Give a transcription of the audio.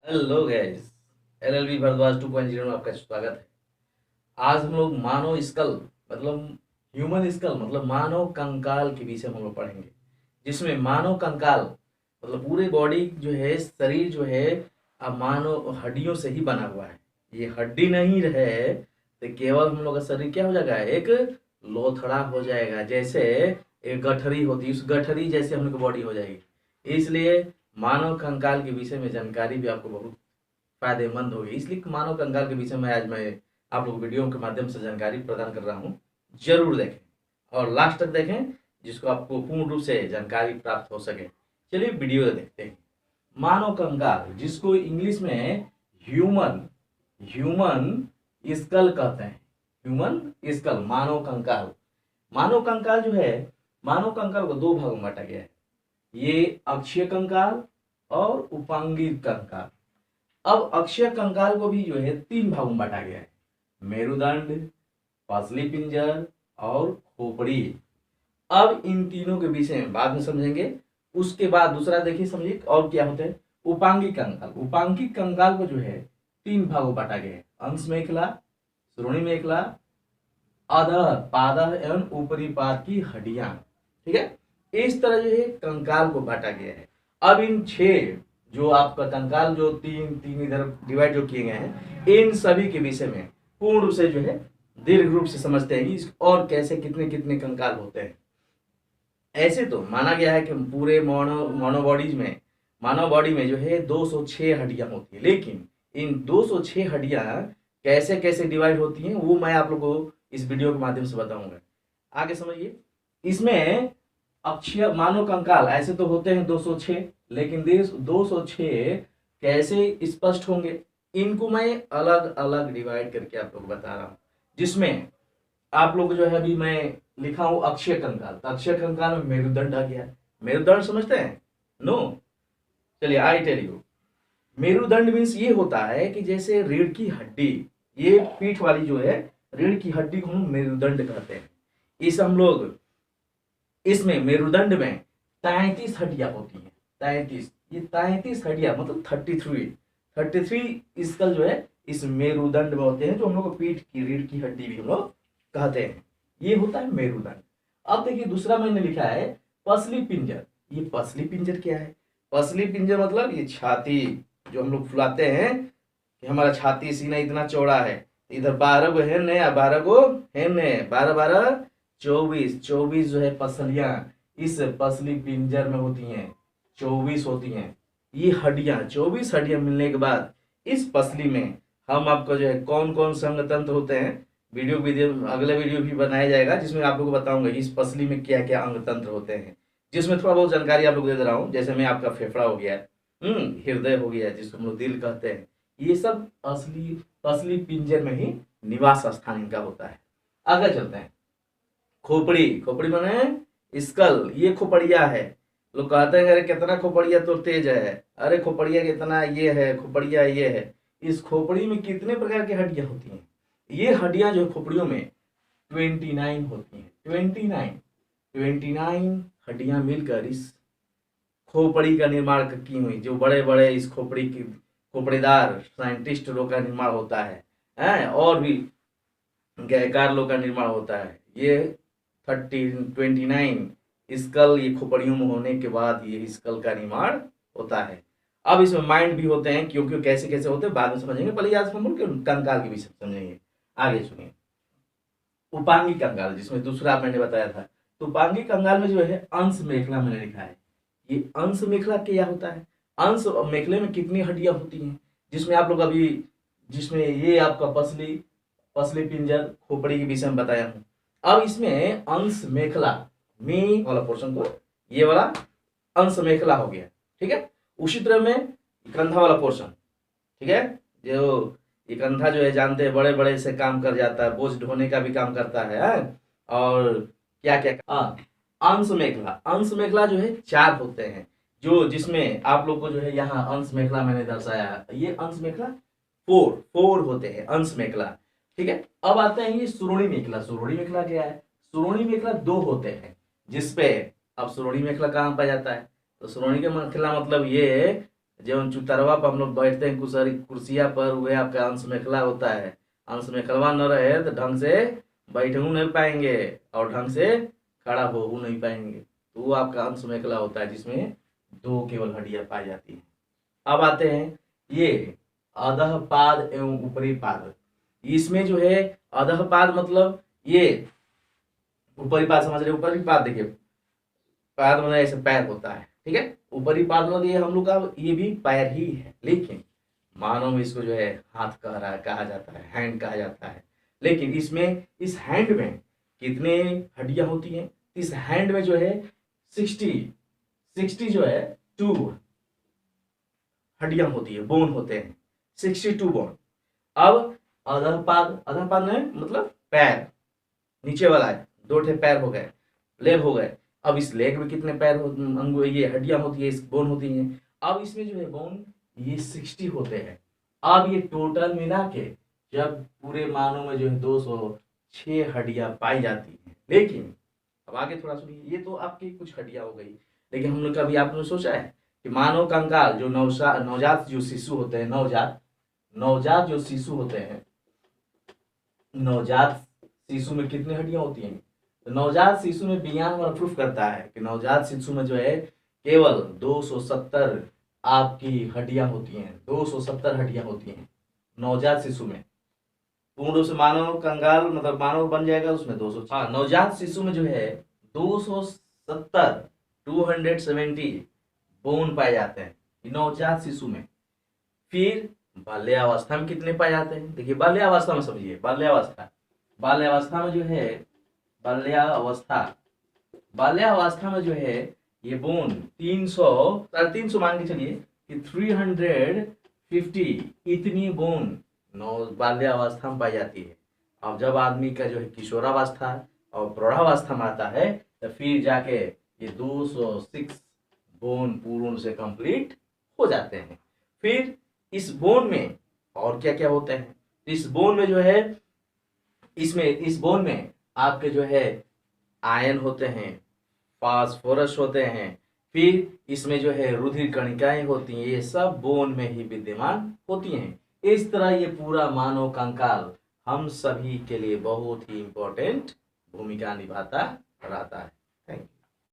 Hello guys, LLB Bharadwaj 2.0 में आपका स्वागत है। आज हम लोग मानव स्कल मतलब ह्यूमन स्कल मतलब मानव कंकाल के विषय में हम लोग पढ़ेंगे, जिसमें मानव कंकाल मतलब पूरे बॉडी जो है, शरीर जो है, अब मानव हड्डियों से ही बना हुआ है। ये हड्डी नहीं रहे तो केवल हम लोग का शरीर क्या हो जाएगा, एक लोथड़ा हो जाएगा। जैसे एक गठरी होती है, उस गठरी जैसे हम लोग की बॉडी हो जाएगी। इसलिए मानव कंकाल के विषय में जानकारी भी आपको बहुत फायदेमंद होगी। इसलिए मानव कंकाल के विषय में आज मैं आप लोग वीडियो के माध्यम से जानकारी प्रदान कर रहा हूँ। जरूर देखें और लास्ट तक देखें, जिसको आपको पूर्ण रूप से जानकारी प्राप्त हो सके। चलिए वीडियो देखते हैं। मानव कंकाल, जिसको इंग्लिश में ह्यूमन ह्यूमन स्कल कहते हैं। ह्यूमन स्कल, मानव कंकाल। मानव कंकाल जो है, मानव कंकाल को दो भागों में बांटा गया है। ये अक्षीय कंकाल और उपांगी कंकाल। अब अक्षीय कंकाल को भी जो है तीन भागों में बांटा गया है: मेरुदंड, पसली पिंजर और खोपड़ी। अब इन तीनों के विषय में बाद में समझेंगे। उसके बाद दूसरा देखिए, समझिए और क्या होता है। उपांगी कंकाल, उपांगी कंकाल को जो है तीन भागों में बांटा गया है: अंश मेखला, श्रोणी मेखला, अधः पादः एवं ऊपरी पाद की हड्डियां। ठीक है, इस तरह जो है कंकाल को बांटा गया है। अब इन छह जो आपका कंकाल जो तीन तीन इधर डिवाइड जो किए गए हैं, इन सभी के विषय में पूर्ण रूप से जो है दीर्घ रूप से समझते हैं कि और कैसे कितने कितने कंकाल होते हैं। ऐसे तो माना गया है कि पूरे मानव बॉडी में जो है 206 हड्डियां होती है, लेकिन इन 206 हड्डियां कैसे कैसे डिवाइड होती हैं वो मैं आप लोगों को इस वीडियो के माध्यम से बताऊंगा। आगे समझिए। इसमें अक्षीय मानव कंकाल ऐसे तो होते हैं 206, लेकिन 206 कैसे स्पष्ट होंगे, इनको मैं अलग अलग डिवाइड करके आप लोग बता रहा हूं। जिसमें आप लोग जो है, अभी मैं लिखा हूं अक्षीय कंकाल, तो अक्षीय कंकाल में मेरुदंड आ गया। मेरुदंड समझते हैं? नो, चलिए आई टेल यू। मेरुदंड मीन्स ये होता है कि जैसे रीढ़ की हड्डी, ये पीठ वाली जो है रीढ़ की हड्डी को हम मेरुदंड कहते हैं। इस हम लोग इसमें मेरुदंड में 33 हड्डियां होती हैं। 33, ये 33 हड्डियां मतलब 33 स्कल जो है इस मेरुदंड में होते हैं, जो हम लोग को पीठ की रीढ़ की हड्डी भी हम लोग कहते हैं। ये होता है मेरुदंड। अब देखिए दूसरा मैंने लिखा है पसली पिंजर। ये पसली पिंजर क्या है? पसली पिंजर मतलब ये छाती जो हम लोग फुलाते हैं कि हमारा छाती सीना इतना चौड़ा है। इधर 12 गो है ने, 12 गो है ने, 12 12 24, 24 जो है पसलियां इस पसली पिंजर में होती हैं। 24 होती हैं ये हड्डियां। 24 हड्डियां मिलने के बाद इस पसली में हम आपको जो है कौन कौन से अंग तंत्र होते हैं, वीडियो अगले वीडियो भी बनाया जाएगा, जिसमें आप लोगों को बताऊंगा इस पसली में क्या क्या अंग तंत्र होते हैं। जिसमें थोड़ा बहुत जानकारी आप लोग दे दे रहा हूँ। जैसे मैं आपका फेफड़ा हो गया, हृदय हो गया, जिसको हम लोग दिल कहते हैं। ये सब असली पसली पिंजर में ही निवास स्थान इनका होता है। आगे चलते हैं। खोपड़ी, खोपड़ी माने स्कल, ये खोपड़िया है। लोग कहते हैं अरे कितना खोपड़िया तो तेज है, अरे खोपड़िया कितना ये है, खोपड़िया ये है। इस खोपड़ी में कितने प्रकार की हड्डियां होती हैं? ये हड्डियां जो खोपड़ियों में 29 होती हैं। 29 हड्डियां मिलकर इस खोपड़ी का निर्माण की हुई, जो बड़े बड़े इस खोपड़ी की खोपड़ीदार साइंटिस्ट लोग का निर्माण होता है, और भी गहकार लोग का निर्माण होता है। ये 29 स्कल ये खोपड़ियों में होने के बाद ये स्कल का निर्माण होता है। अब इसमें माइंड भी होते हैं, क्योंकि कैसे कैसे होते हैं बाद में समझेंगे। पहले आज हम उनके कंकाल के विषय समझेंगे। आगे सुनिए। उपांगी कंकाल, जिसमें दूसरा मैंने बताया था, तो उपांगी कंकाल में जो है अंश मेखला मैंने लिखा है। ये अंश मेखला क्या होता है? अंश मेखले में कितनी हड्डियां होती हैं? जिसमें आप लोग अभी, जिसमें ये आपका पसली पसली पिंजर खोपड़ी के विषय में बताया हूं। अब इसमें अंश मेखला, मी वाला पोर्शन को ये वाला अंश मेखला हो गया। ठीक है, उसी तरह में कंधा वाला पोर्शन, ठीक है, जो ये कंधा जो है जानते हैं बड़े बड़े से काम कर जाता है, बोझ ढोने का भी काम करता है। और क्या क्या, अंश मेखला, अंश मेखला जो है 4 होते हैं, जो जिसमें आप लोग को जो है यहाँ अंश मेखला मैंने दर्शाया। ये अंश मेखला 4 होते हैं अंश मेखला। ठीक है, अब आते हैं ये सुरुणी मेखला। सुरुणी मेखला क्या है? सुरुणी मेखला 2 होते हैं, जिसपे अब सुरुणी मेखला कहाँ पाया जाता है? तो सुरुणी के मेखला मतलब ये जो चुतरवा पर हम लोग बैठते हैं कुर्सिया पर, वह आपका अंश मेखला होता है। अंश मेखलवा न रहे तो ढंग से बैठू नहीं पाएंगे और ढंग से खड़ा हो नहीं पाएंगे। तो वो आपका अंश मेखला होता है जिसमें दो केवल हड्डियां पाई जाती हैं। अब आते हैं ये अधः पाद एवं ऊपरी पाद। इसमें जो है अधः पाद मतलब ये ऊपरी पाद समझ रहे, ऊपरी पाद देखिए, पाद मतलब ऐसे पैर होता है, ठीक है। ऊपरी पाद मतलब ये हम लोग का ये भी पैर ही है, लेकिन मानव में इसको जो है हाथ कहा जाता है, हैंड कहा जाता है। लेकिन इसमें इस हैंड में कितने हड्डियां होती हैं? इस हैंड में जो है 60 जो है 2 हड्डियां होती है, बोन होते हैं 62 बोन। अब अधः पाद में मतलब पैर नीचे वाला है, 2 ठे पैर हो गए, लेग हो गए। अब इस लेग में कितने पैर अंगो ये हड्डियां होती है, इस बोन होती हैं। अब इसमें जो है बोन ये 60 होते हैं। अब ये टोटल मिला के जब पूरे मानव में जो है 206 हड्डियां पाई जाती हैं। लेकिन अब आगे थोड़ा सुनिए, ये तो आपकी कुछ हड्डियां हो गई, लेकिन हम लोग कभी आपने सोचा है कि मानव कंकाल जो नवजात जो शिशु होते हैं, नवजात जो शिशु होते हैं, नवजात शिशु में कितनी हड्डियां होती हैं? तो नवजात शिशु में विज्ञान प्रूफ करता है कि नवजात शिशु में जो है केवल 270 आपकी हड्डियां होती हैं, 270 हड्डियां होती हैं नवजात शिशु में। पूर्ण रूप से मानव कंकाल मतलब मानव बन जाएगा उसमें 200। हाँ, नवजात शिशु में जो है 270 270 बोन पाए जाते हैं नवजात शिशु में। फिर बाल्यावस्था में कितने पाए जाते हैं? देखिए बाल्यावस्था में समझिए, बाल्यावस्था में जो है बाल्यावस्था में जो है ये बोन 300 मान के चलिए कि 350 इतनी बोन बाल्यावस्था में पाई जाती है। अब जब आदमी का जो है किशोरावस्था और प्रौढ़ावस्था में आता है तो फिर जाके ये 206 बोन पूर्ण से कंप्लीट हो जाते हैं। फिर इस बोन में और क्या क्या होते हैं? इस बोन में जो है इस बोन में आपके जो है आयन होते हैं, फास्फोरस होते हैं, फिर इसमें जो है रुधिर कणिकाएं होती हैं, ये सब बोन में ही विद्यमान होती हैं। इस तरह ये पूरा मानव कंकाल हम सभी के लिए बहुत ही इंपॉर्टेंट भूमिका निभाता रहता है।